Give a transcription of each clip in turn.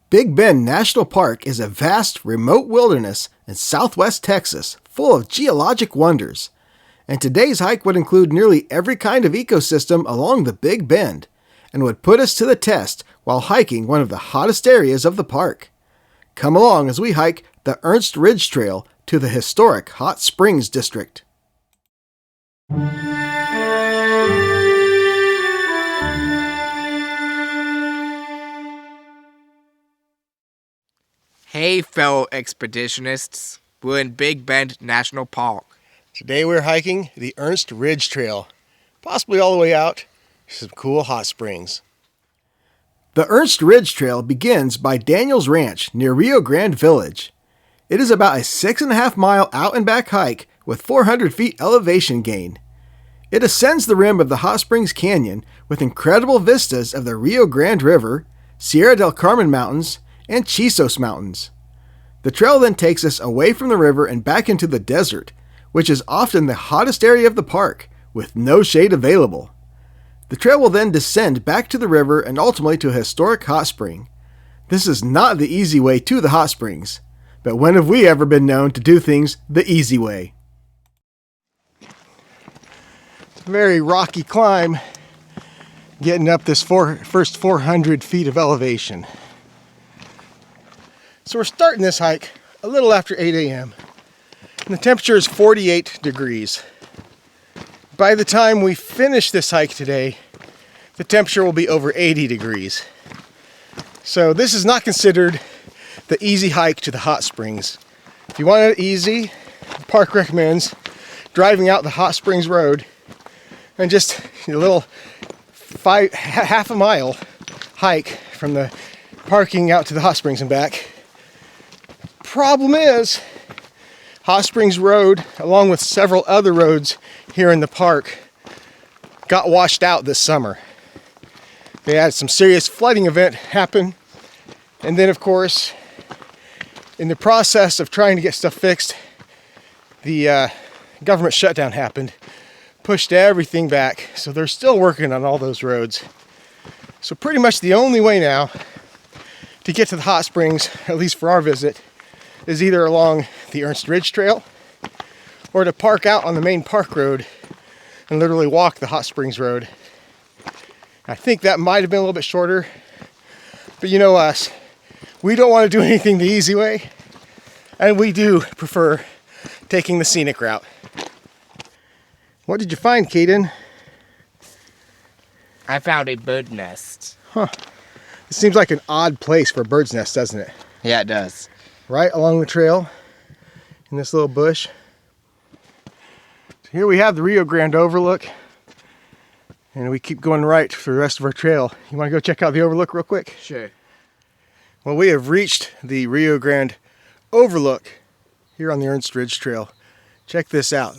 Big Bend National Park is a vast, remote wilderness in southwest Texas full of geologic wonders. And today's hike would include nearly every kind of ecosystem along the Big Bend and would put us to the test while hiking one of the hottest areas of the park. Come along as we hike the Ernst Ridge Trail to the historic Hot Springs District. Hey fellow expeditionists, we're in Big Bend National Park. Today we're hiking the Ernst Ridge Trail, possibly all the way out to some cool hot springs. The Ernst Ridge Trail begins by Daniels Ranch near Rio Grande Village. It is about a 6.5 mile out and back hike with 400 feet elevation gain. It ascends the rim of the Hot Springs Canyon with incredible vistas of the Rio Grande River, Sierra del Carmen Mountains, and Chisos Mountains. The trail then takes us away from the river and back into the desert, which is often the hottest area of the park, with no shade available. The trail will then descend back to the river and ultimately to a historic hot spring. This is not the easy way to the hot springs, but when have we ever been known to do things the easy way? It's a very rocky climb, getting up this first 400 feet of elevation. So we're starting this hike a little after 8 a.m. and the temperature is 48 degrees. By the time we finish this hike today, the temperature will be over 80 degrees. So this is not considered the easy hike to the hot springs. If you want it easy, the park recommends driving out the Hot Springs Road and just a little half a mile hike from the parking out to the hot springs and back. Problem is, Hot Springs Road, along with several other roads here in the park, got washed out this summer. They had some serious flooding event happen, and then of course, in the process of trying to get stuff fixed, the government shutdown happened, pushed everything back, so they're still working on all those roads. So pretty much the only way now to get to the hot springs, at least for our visit, is either along the Ernst Ridge Trail or to park out on the main park road and literally walk the Hot Springs Road. I think that might have been a little bit shorter, but you know us, we don't want to do anything the easy way, and we do prefer taking the scenic route. What did you find, Kaden? I found a bird nest. Huh. It seems like an odd place for a bird's nest, doesn't it? Yeah, it does. Right along the trail in this little bush. So here we have the Rio Grande overlook, and we keep going right for the rest of our trail. You want to go check out the overlook real quick? Sure. Well, we have reached the Rio Grande overlook here on the Ernst Ridge Trail. Check this out.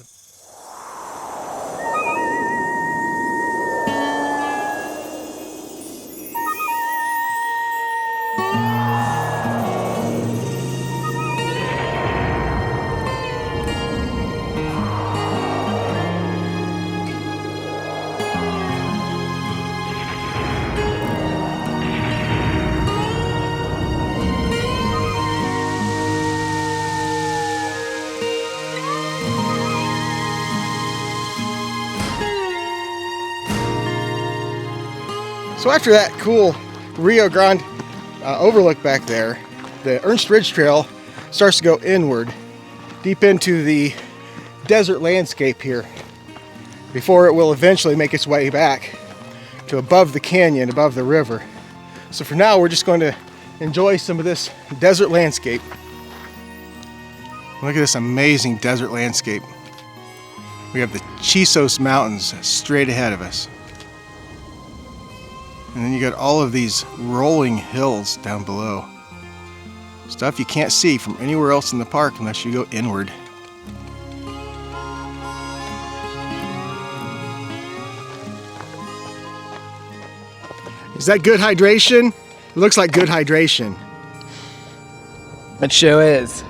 So after that cool Rio Grande overlook back there, the Ernst Ridge Trail starts to go inward, deep into the desert landscape here, before it will eventually make its way back to above the canyon, above the river. So for now, we're just going to enjoy some of this desert landscape. Look at this amazing desert landscape. We have the Chisos Mountains straight ahead of us. And then you got all of these rolling hills down below. Stuff you can't see from anywhere else in the park unless you go inward. Is that good hydration? It looks like good hydration. It sure is.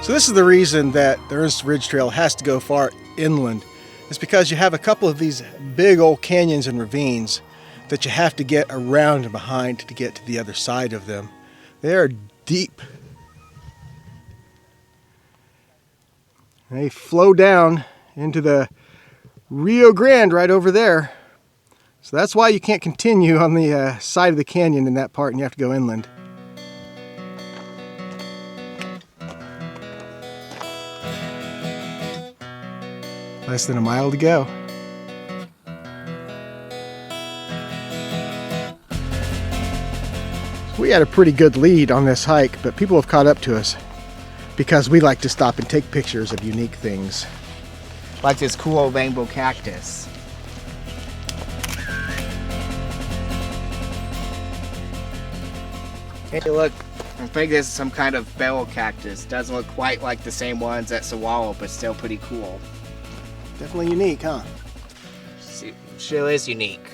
So this is the reason that the Ernst Ridge Trail has to go far inland is because you have a couple of these big old canyons and ravines that you have to get around and behind to get to the other side of them. They are deep. They flow down into the Rio Grande right over there. So that's why you can't continue on the side of the canyon in that part, and you have to go inland. Less than a mile to go. We had a pretty good lead on this hike, but people have caught up to us because we like to stop and take pictures of unique things. Like this cool rainbow cactus. Hey, look. I think this is some kind of barrel cactus. Doesn't look quite like the same ones at Sawalo, but still pretty cool. Definitely unique, huh? Sure is unique.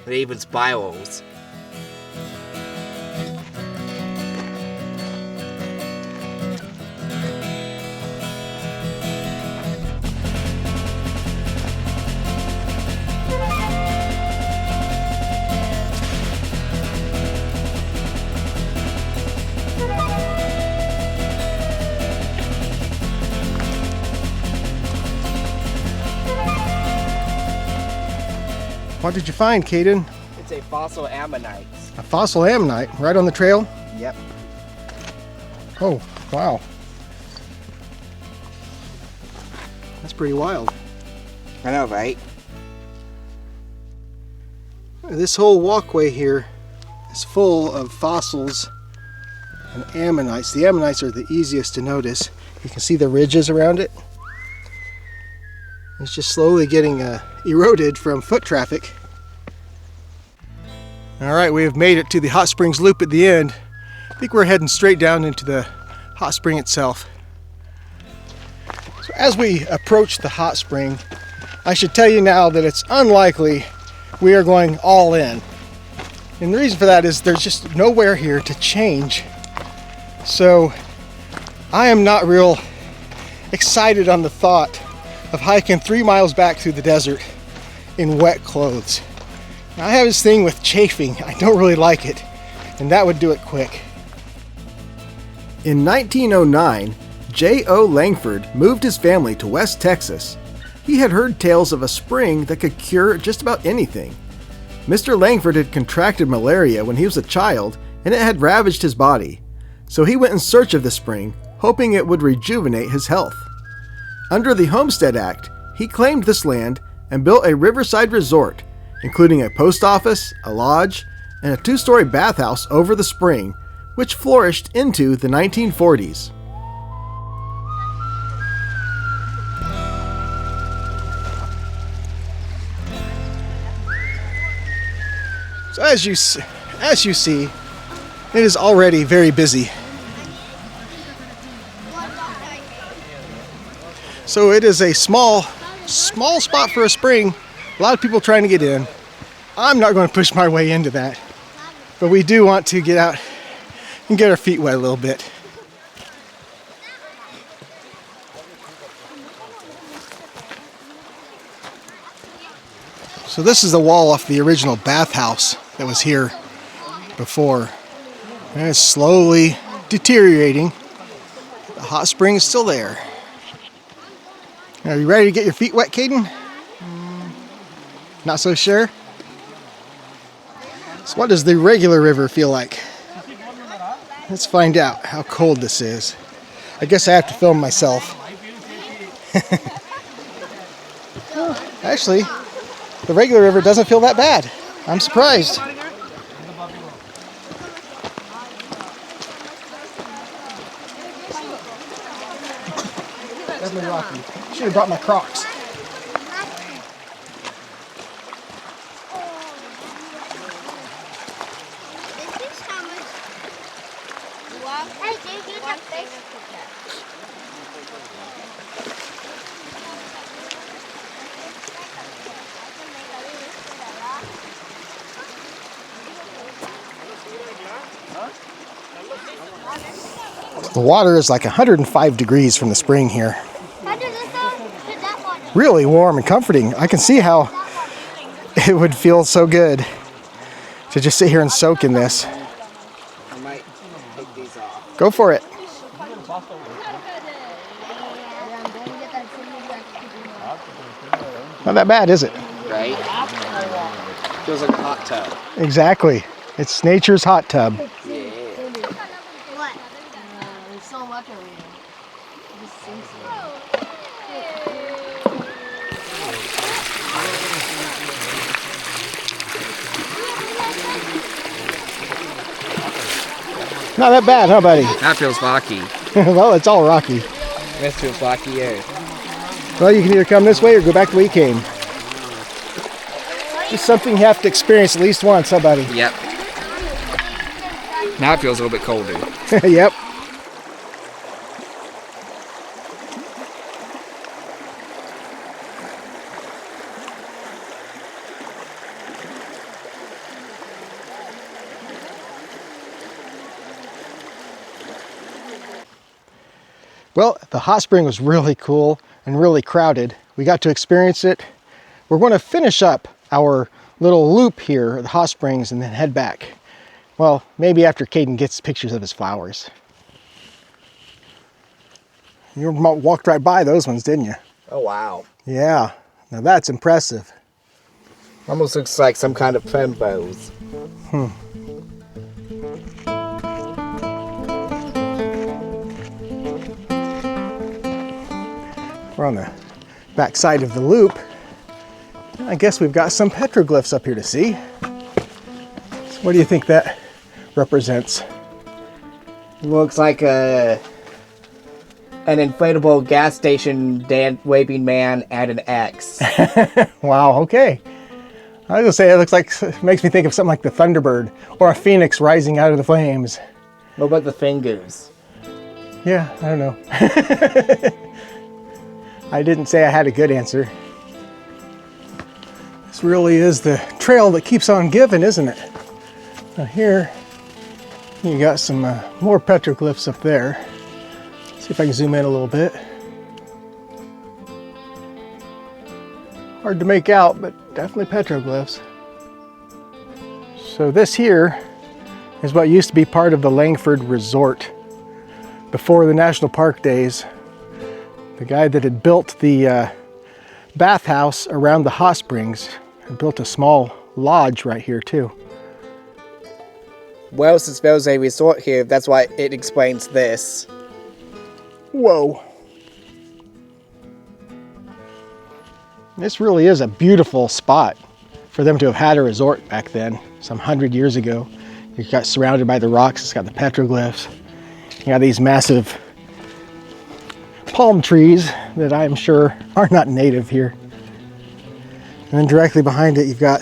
It even spirals. What did you find, Caden? It's a fossil ammonite. A fossil ammonite, right on the trail? Yep. Oh, wow. That's pretty wild. I know, right? This whole walkway here is full of fossils and ammonites. The ammonites are the easiest to notice. You can see the ridges around it. It's just slowly getting eroded from foot traffic. All right, we have made it to the hot springs loop at the end. I think we're heading straight down into the hot spring itself. So as we approach the hot spring, I should tell you now that it's unlikely we are going all in. And the reason for that is there's just nowhere here to change. So I am not real excited on the thought of hiking 3 miles back through the desert in wet clothes. Now, I have this thing with chafing. I don't really like it, and that would do it quick. In 1909, J.O. Langford moved his family to West Texas. He had heard tales of a spring that could cure just about anything. Mr. Langford had contracted malaria when he was a child, and it had ravaged his body. So he went in search of the spring, hoping it would rejuvenate his health. Under the Homestead Act, he claimed this land and built a riverside resort, including a post office, a lodge, and a 2-story bathhouse over the spring, which flourished into the 1940s. So as you see, it is already very busy. So it is a small spot for a spring. A lot of people trying to get in. I'm not going to push my way into that, but we do want to get out and get our feet wet a little bit. So this is the wall off the original bathhouse that was here before. And it's slowly deteriorating. The hot spring is still there. Are you ready to get your feet wet, Caden? Not so sure? So what does the regular river feel like? Let's find out how cold this is. I guess I have to film myself. Actually, the regular river doesn't feel that bad. I'm surprised. Definitely rocky. Should have brought my Crocs. The water is like 105 degrees from the spring here. really warm and comforting. I can see how it would feel so good to just sit here and soak in this. I might take these off. Go for it. Not that bad, is it? Right? Feels like a hot tub. Exactly. It's nature's hot tub. Yeah. So much over here. This sinks Not that bad, huh, buddy? That feels rocky. Well, it's all rocky. This feels rocky air. Well, you can either come this way or go back the way you came. Just something you have to experience at least once, huh, buddy? Yep. Now it feels a little bit colder. Yep. Well, the hot spring was really cool and really crowded. We got to experience it. We're going to finish up our little loop here at the hot springs and then head back. Well, maybe after Caden gets pictures of his flowers. You walked right by those ones, didn't you? Oh, wow. Yeah, now that's impressive. Almost looks like some kind of primrose. We're on the back side of the loop. I guess we've got some petroglyphs up here to see. So what do you think that represents? Looks like an inflatable gas station waving man and an X. Wow, okay. I was gonna say it looks like, it makes me think of something like the Thunderbird or a phoenix rising out of the flames. What about the fingers? Yeah, I don't know. I didn't say I had a good answer. This really is the trail that keeps on giving, isn't it? Now here, you got some more petroglyphs up there. See if I can zoom in a little bit. Hard to make out, but definitely petroglyphs. So this here is what used to be part of the Langford Resort before the national park days. The guy that had built the bathhouse around the hot springs had built a small lodge right here too. Well, since there was a resort here, that's why it explains this. Whoa. This really is a beautiful spot for them to have had a resort back then, some 100 years ago. You got surrounded by the rocks, it's got the petroglyphs. You got these massive palm trees that I'm sure are not native here. And then directly behind it, you've got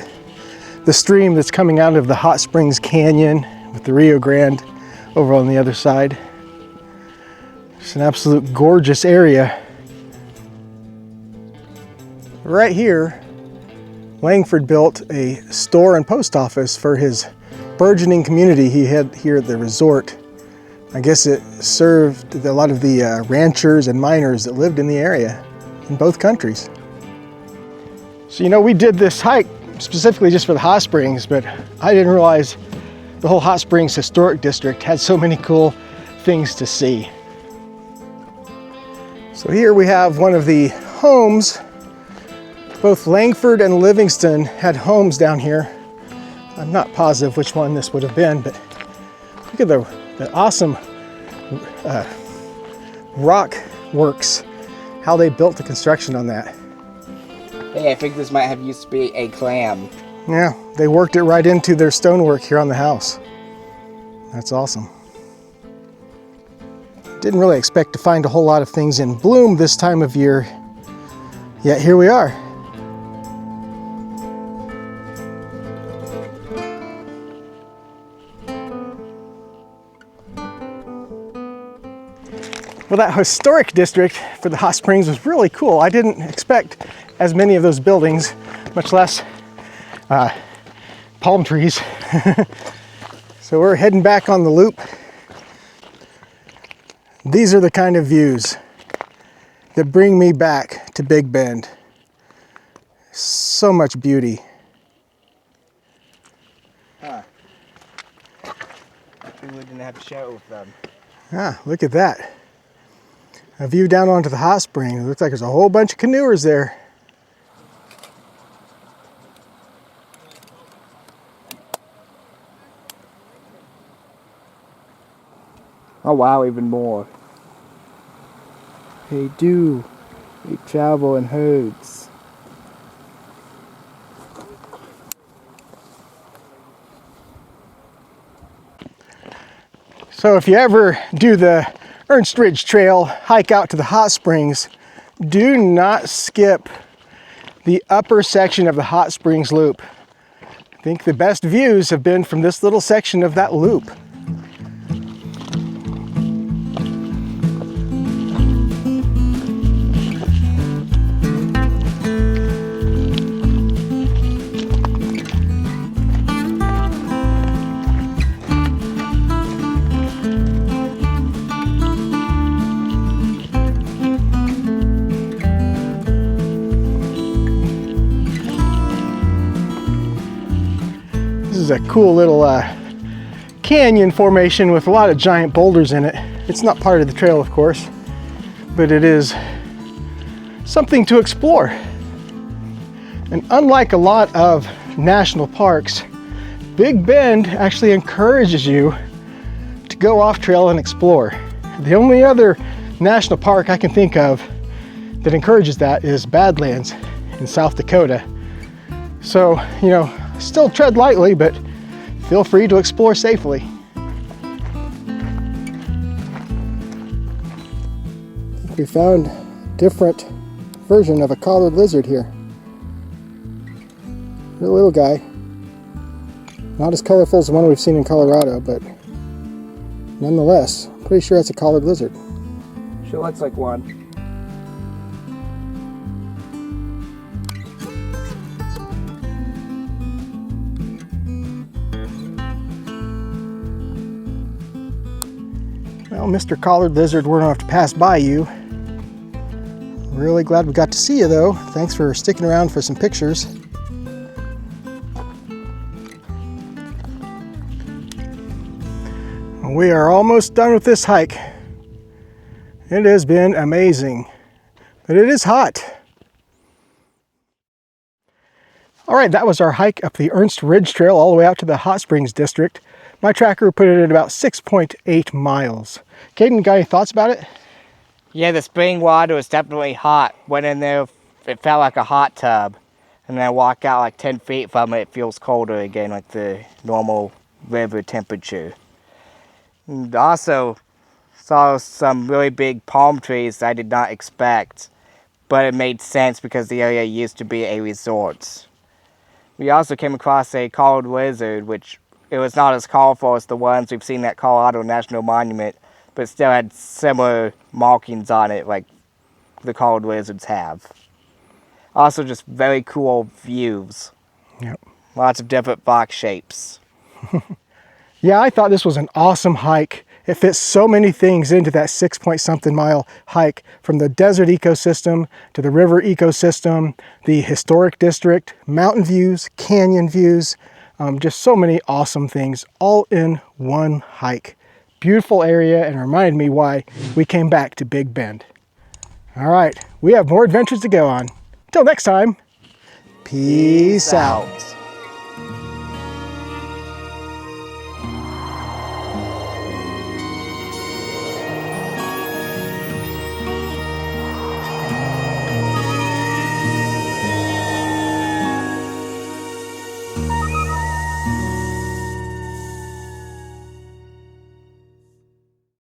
the stream that's coming out of the Hot Springs Canyon with the Rio Grande over on the other side. It's an absolute gorgeous area. Right here, Langford built a store and post office for his burgeoning community he had here at the resort. I guess it served a lot of the ranchers and miners that lived in the area in both countries. So, you know, we did this hike specifically just for the hot springs, but I didn't realize the whole Hot Springs Historic District had so many cool things to see. So here we have one of the homes. Both Langford and Livingston had homes down here. I'm not positive which one this would have been, but look at the awesome rock works, how they built the construction on that. Hey, I think this might have used to be a clam. Yeah, they worked it right into their stonework here on the house. That's awesome. Didn't really expect to find a whole lot of things in bloom this time of year, yet here we are. Well, that historic district for the hot springs was really cool. I didn't expect as many of those buildings, much less palm trees. So we're heading back on the loop. These are the kind of views that bring me back to Big Bend. So much beauty. Huh. We didn't have to share it with them. Ah, look at that. A view down onto the hot spring. It looks like there's a whole bunch of canoers there. Oh wow, even more. They do. We travel in herds. So if you ever do the Ernst Ridge Trail, hike out to the hot springs, do not skip the upper section of the hot springs loop. I think the best views have been from this little section of that loop. This is a cool little canyon formation with a lot of giant boulders in it. It's not part of the trail, of course, but it is something to explore. And unlike a lot of national parks, Big Bend actually encourages you to go off trail and explore. The only other national park I can think of that encourages that is Badlands in South Dakota. So, you know, still tread lightly, but feel free to explore safely. We found a different version of a collared lizard here. Real little guy. Not as colorful as the one we've seen in Colorado, but nonetheless, pretty sure it's a collared lizard. Sure looks like one. Well, Mr. Collared Lizard, we're gonna have to pass by you. Really glad we got to see you though. Thanks for sticking around for some pictures. We are almost done with this hike. It has been amazing, but it is hot. All right, that was our hike up the Ernst Ridge Trail all the way out to the Hot Springs District. My tracker put it at about 6.8 miles. Caden, got any thoughts about it? Yeah, the spring water was definitely hot. Went in there, it felt like a hot tub. And then I walk out like 10 feet from it, it feels colder again, like the normal river temperature. And also saw some really big palm trees I did not expect, but it made sense because the area used to be a resort. We also came across a collared lizard, which it was not as colorful as the ones we've seen at Colorado National Monument, but still had similar markings on it like the collared lizards have. Also just very cool views. Yep. Lots of different box shapes. Yeah, I thought this was an awesome hike. It fits so many things into that 6-point-something mile hike, from the desert ecosystem to the river ecosystem, the historic district, mountain views, canyon views, just so many awesome things all in one hike. Beautiful area, and reminded me why we came back to Big Bend. All right, we have more adventures to go on. Till next time, peace out.